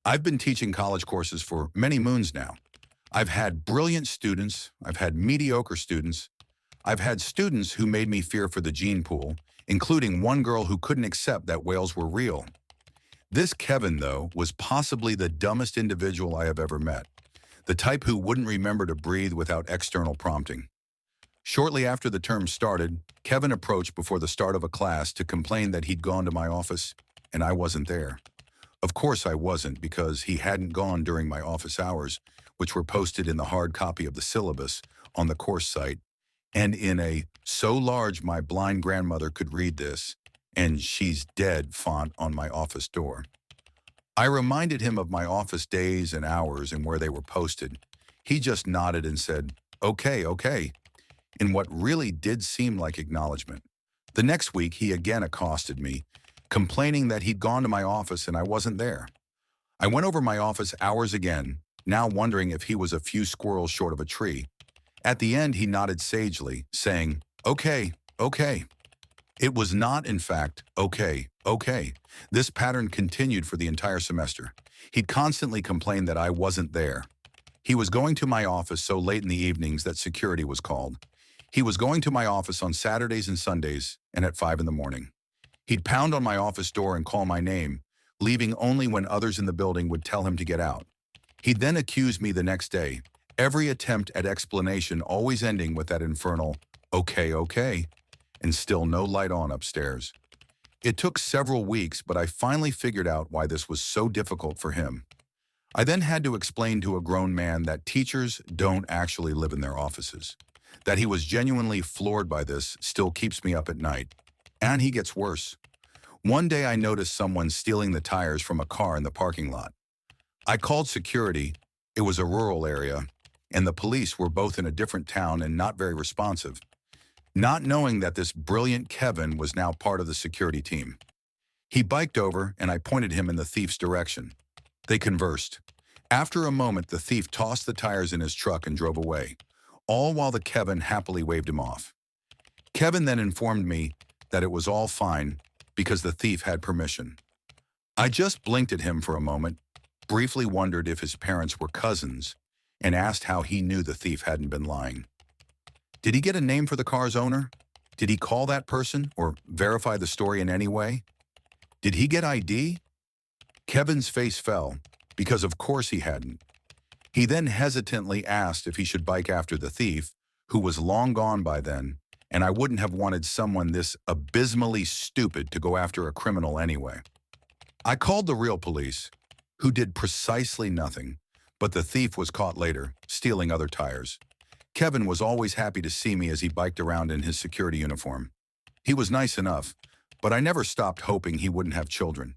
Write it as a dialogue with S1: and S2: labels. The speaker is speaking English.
S1: I've been teaching college courses for many moons now. I've had brilliant students, I've had mediocre students, I've had students who made me fear for the gene pool, including one girl who couldn't accept that whales were real. This Kevin, though, was possibly the dumbest individual I have ever met, the type who wouldn't remember to breathe without external prompting. Shortly after the term started, Kevin approached before the start of a class to complain that he'd gone to my office and I wasn't there. Of course I wasn't, because he hadn't gone during my office hours, which were posted in the hard copy of the syllabus on the course site, and in a "so large my blind grandmother could read this, and she's dead" font on my office door. I reminded him of my office days and hours and where they were posted. He just nodded and said, "Okay, okay," in what really did seem like acknowledgement. The next week, he again accosted me, complaining that he'd gone to my office and I wasn't there. I went over my office hours again, now wondering if he was a few squirrels short of a tree. At the end, he nodded sagely, saying, "Okay, okay." It was not, in fact, "okay, okay." This pattern continued for the entire semester. He'd constantly complained that I wasn't there. He was going to my office so late in the evenings that security was called. He was going to my office on Saturdays and Sundays and at 5 in the morning. He'd pound on my office door and call my name, leaving only when others in the building would tell him to get out. He'd then accuse me the next day, every attempt at explanation always ending with that infernal, "Okay, okay," and still no light on upstairs. It took several weeks, but I finally figured out why this was so difficult for him. I then had to explain to a grown man that teachers don't actually live in their offices. That he was genuinely floored by this still keeps me up at night. And he gets worse. One day I noticed someone stealing the tires from a car in the parking lot. I called security, it was a rural area, and the police were both in a different town and not very responsive, not knowing that this brilliant Kevin was now part of the security team. He biked over and I pointed him in the thief's direction. They conversed. After a moment, the thief tossed the tires in his truck and drove away, all while the Kevin happily waved him off. Kevin then informed me that it was all fine because the thief had permission. I just blinked at him for a moment, briefly wondered if his parents were cousins, and asked how he knew the thief hadn't been lying. Did he get a name for the car's owner? Did he call that person or verify the story in any way? Did he get ID? Kevin's face fell, because of course he hadn't. He then hesitantly asked if he should bike after the thief, who was long gone by then, and I wouldn't have wanted someone this abysmally stupid to go after a criminal anyway. I called the real police, who did precisely nothing, but the thief was caught later, stealing other tires. Kevin was always happy to see me as he biked around in his security uniform. He was nice enough, but I never stopped hoping he wouldn't have children.